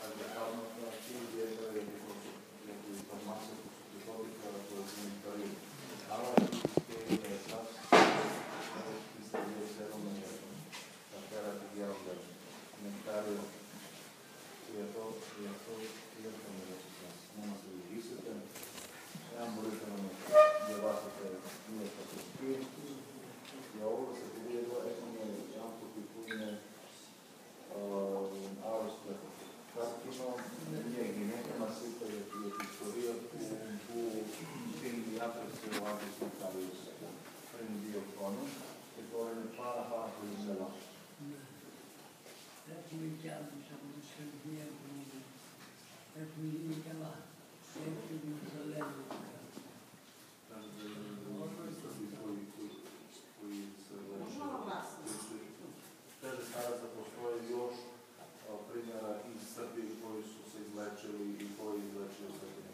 Департамента и издържа информация по приготовка на коментари. Ала ще етап изстрелява на терата геолога коментари. Което имаме на сервисите. Сега можете да диавасите ние пътувки. И ovo se povijelo ekonomije jako pripune avroste. Praktično njegi nekima sita je istorija u Kindi Atresi u Avriskom Kaliusu. Prvi dio tonu, e poi ne para Kaliusela. Ecco mi chiamo, siamo sentiti, ecco mi chiama, ecco mi sorello. Kaže starac da postoje još primjera iz Srbije koji su se izlečili i koji izlečili Svetim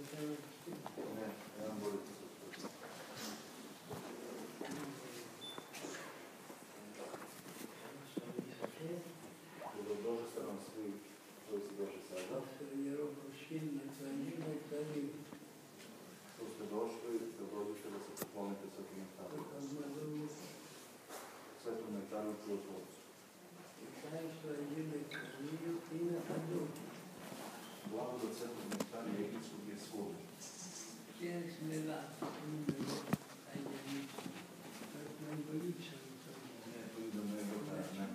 Italijom. Ne, jedan borite se uspjeti. Dobrodošli ste nam svi koji ste došli sada. Što ste došli, da dođete da se poklonite Svetom Nektariju. Svetom Nektariju Čudotvorcu. Blagodat Svetog Nektarija Egipskog je svuda. Ne, to ide na Egipta, ne.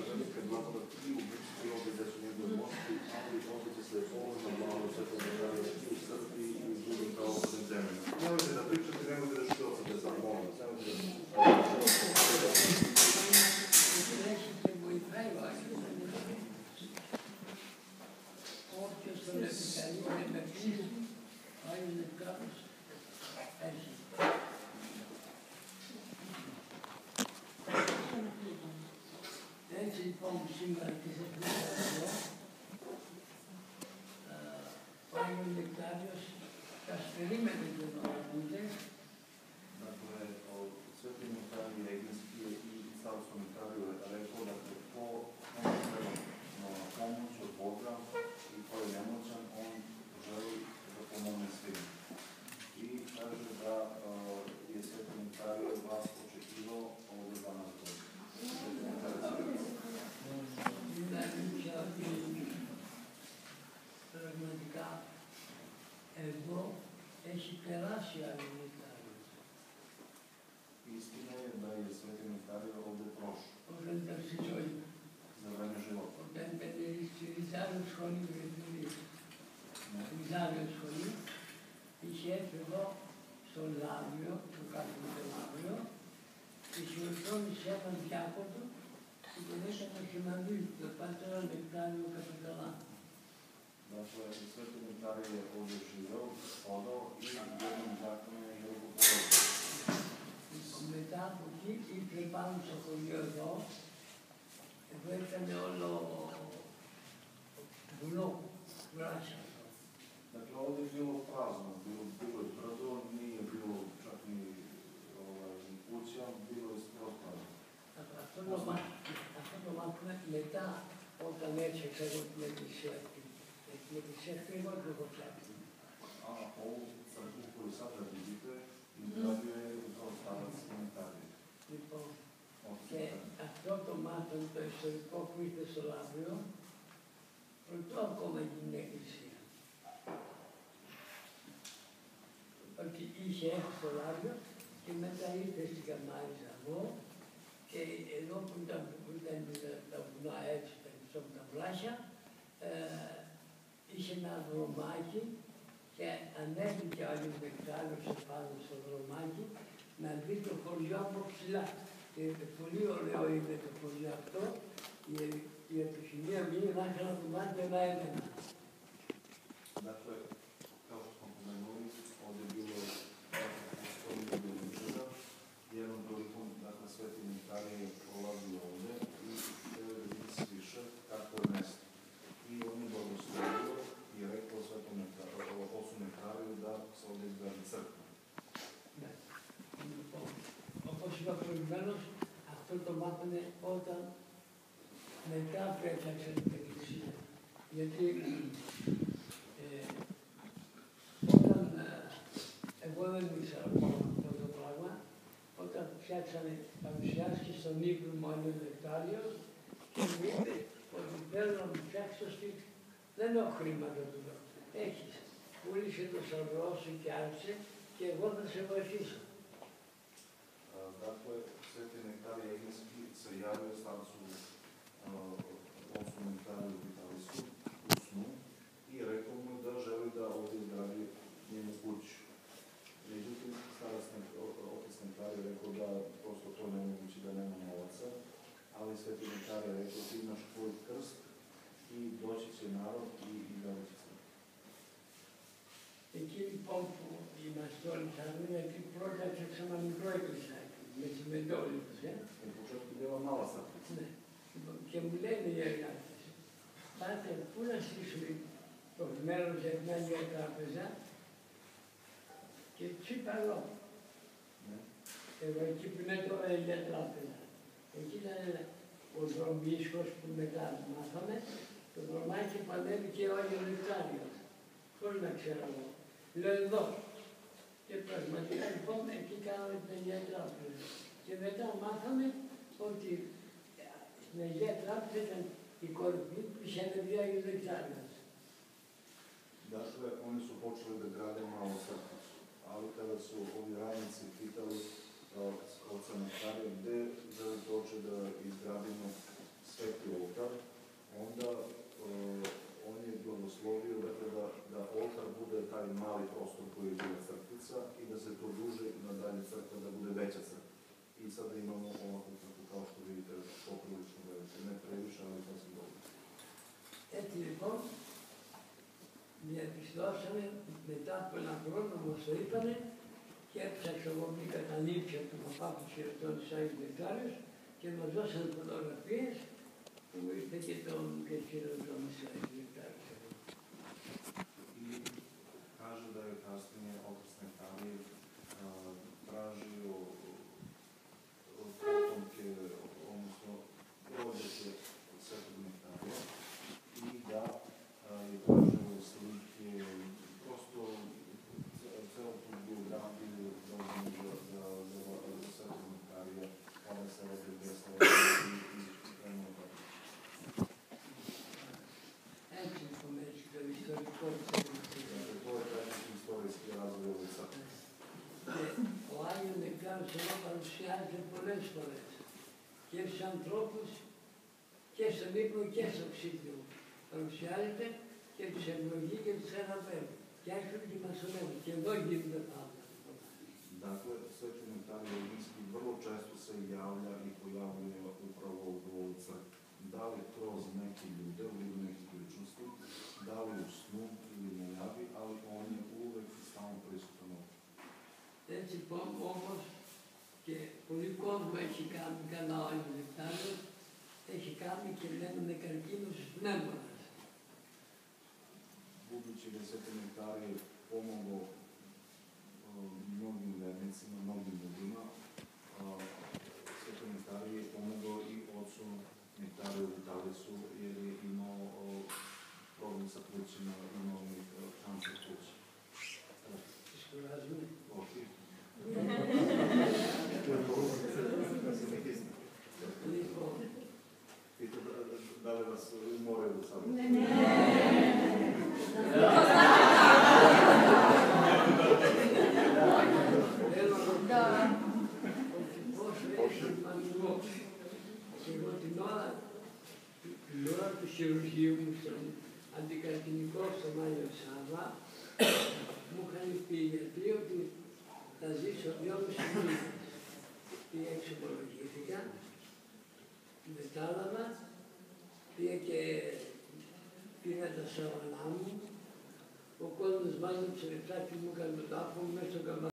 Velika blagodat i u Grčkoj ovdje gdje su njegove mošti, ali ovdje će se površno blagodat Svetog Nektarija i u Srbiji i u drugim pravoslavnim zemljama. Nemojte da pričate, nemojte da šljocate sad, molim vas, nemojte Sveti Nektarij Egipski i Carstvo Nektariju je rekao da ko nema pomoć od Boga i ko je nemoćan, on želi da pomogne svima. I kaže da je Sveti Nektarij od vas očekivao ovdje 12 godina. Sveti Nektarij εδώ έχει περάσει αρνητάριος. Istina je da je Sveti Nektarij ovdje prošao. Όταν ήταν στη ζωή. Za vreme života. Όταν ήταν στη Ριζάριο σχολή, Ριζάριο σχολή, είχε έρθει εδώ στο Λάβιο, στο κάτω Λάβιο, και συμμετώνησε έναν διάκονο και τον έκανε χειμανδί, το πατέρα Νεκτάριο Καπιταλά. Dakle, Sveti Nektarij je ovdje živio, odao i jednom zakonu je Jurko Polović. Μετά από εκεί ήρθε πάνω στο χωριό εδώ ήταν όλο βουνό, βράσια. Dakle, ovdje je bilo prazno, bilo je brdo, nije bilo čak ni kuća, bilo je skroz prazno. Αυτό το μάθουμε μετά όταν έτρεξα εγώ την εκκλησία. Την εκκλησία αυτή εγώ το έχω φτιάξει. A ovu crkvu koju sada vidite, izgradio je upravo starac Nektarij. Λοιπόν, και αυτό το μάθημα το ιστορικό που ήρθε στο Λαύριο, προτού ακόμα γίνει εκκλησία. Ότι είχε έρθει στο Λαύριο και μετά ήρθε στην Καμάριζα εγώ και εδώ που ήταν τα βουνά έτσι, τα βλάχια, είχε ένα δρομάκι και ανέβηκε ο άλλος Νεκτάριος επάνω στο δρομάκι να δει το χωριό από ψηλά. Και πολύ ωραίο είναι το χωριό αυτό, η επιχειρία μου είναι να είχα να δωμάτιο ένα-ένα. Dakle, kao što smo pomenuli, ovdje je bilo spominjeno Đuda, jednom prilikom, dakle, Sveti Nektarij je prolazio ovdje i vidi se više kako je mesto. μάθανε όταν μετά που έφτιαξαν την εκκλησία. Γιατί όταν εγώ δεν ήξερα αυτό το πράγμα, όταν φτιάξανε παρουσιάσεις στον ύπνο μου ο Νεκτάριος και μου είπε ότι θέλω να μου φτιάξει το σπίτι. Δεν έχω χρήματα του λέω. Έχεις. Πούλησε το σωρό σου και άρχισε και εγώ θα σε βοηθήσω. Dakle, Sveti Nektarije Egejski se javio starcu ocu Nektariju Vitalisu u snu i rekao mu da želi da ovdje izgradi njenu kuću. Međutim, otac Nektarije rekao da prosto to je nemoguće, da nema novaca, ali Sveti Nektarije rekao ti imaš tvoj krst i doći će narod i izgradit će se. Εκεί λοιπόν που είμαστε όλοι σami, γιατί πρώτα φτιάξαμε μικρό εκκλησάκι, με τσιμεντόλιτος, U početku bila mala crkvica. Ναι. Και μου λένε οι εργάτες, πάτε, πού να στήσουμε το μέρος για μια νέα τράπεζα και τους είπα εγώ. Εγώ εκεί που είναι τώρα η νέα τράπεζα. Εκεί ήταν ο δρομίσκος που μετά μάθαμε, το δρομάκι που ανέβηκε ο Άγιος Νεκτάριος. Πώς να ξέρω εγώ. Λέω εδώ. Και πραγματικά λοιπόν εκεί κάναμε την Αγία Τράπεζα. Και μετά μάθαμε ότι στην Αγία Τράπεζα ήταν η κορυφή που είχε ανεβεί ο Άγιος Νεκτάριος. Dakle, oni su počeli da grade malu crkvicu, ali kada su ovi radnici pitali oca Nektarija gde želi doći da izgradimo sveti oltar, onda on je blagoslovio da oltar bude taj mali prostor koji je bila crkvica i da se produži nadalje crkva, da bude veća crkva. I sada imamo ovakvu crkvu kao što vidite, poprilično velike, ne previše, ali sasvim dobro. Έτσι λοιπόν, διαπιστώσαμε μετά από ένα χρόνο, μας το είπανε και έψαξα εγώ μια καταλήψη από τον παπά του χειριστών της Άγιος Νεκτάριος και μας δώσαν φωτογραφίες που ήρθε και τον χειριστών της Άγιος Νεκτάριος. I kaže da je kasnije otac Nektarije tražio potomke, odnosno rođake Svetog Nektarija i da je tražio slike, prosto celu tu biografiju vezanu za Svetog Nektarija, kada se rodio Besla i krenuo tako. Έτσι λοιπόν έχει το ιστορικό της Εκκλησίας. To je tragični istorijski razvoj ove crkve. Και ο Άγιος Νεκτάριος εδώ παρουσιάζεται πολλές φορές και στους ανθρώπους και στον ύπνο και στο ξύπνιο. Παρουσιάζεται και τους ευλογεί και τους θεραπεύει. Και έρχονται και μας ονεύουν. Και εδώ γίνονται πάντα. Dakle, Sveti Nektarije Egejski vrlo često se javlja i pojavljuje upravo u ovoj crkvi. Da li kroz neke ljude ili neke ličnosti, da li u snu ili najavi, ali on je uvek i stalno prisutan ovdje. Έτσι λοιπόν όμως και πολύ κόσμο έχει κάνει καλά ο Άγιος Νεκτάριος, έχει κάνει και λένε καρκίνο στους πνεύμονας. Budući da je Sveti Nektarije pomogao mnogim vernicima, mnogim ljudima, Sveti Nektarije je pomogao i ocu Nektariju Vitalisu jer je imao problem sa plućima, imao je kancer pluća. Σκουράζουμε. Όχι. Λοιπόν, Pita da li vas moraju do sada? θέλω να ρωτάω ότι πόσο έχει σημαντικό. Και εγώ την ώρα του χειρουργείου μου στον αντικαρκυνικό στον Άγιο Σάββα, μου είχαν πει οι γιατροί ότι θα ζήσω 2,5 μήνες. Πήγα εξομολογήθηκα, μετάλαβα, πήγα τα σαβανά μου, ο κόσμος μάζεψε λεφτά και μου έκανε τον τάφο μου μέσα στον καμπάνι.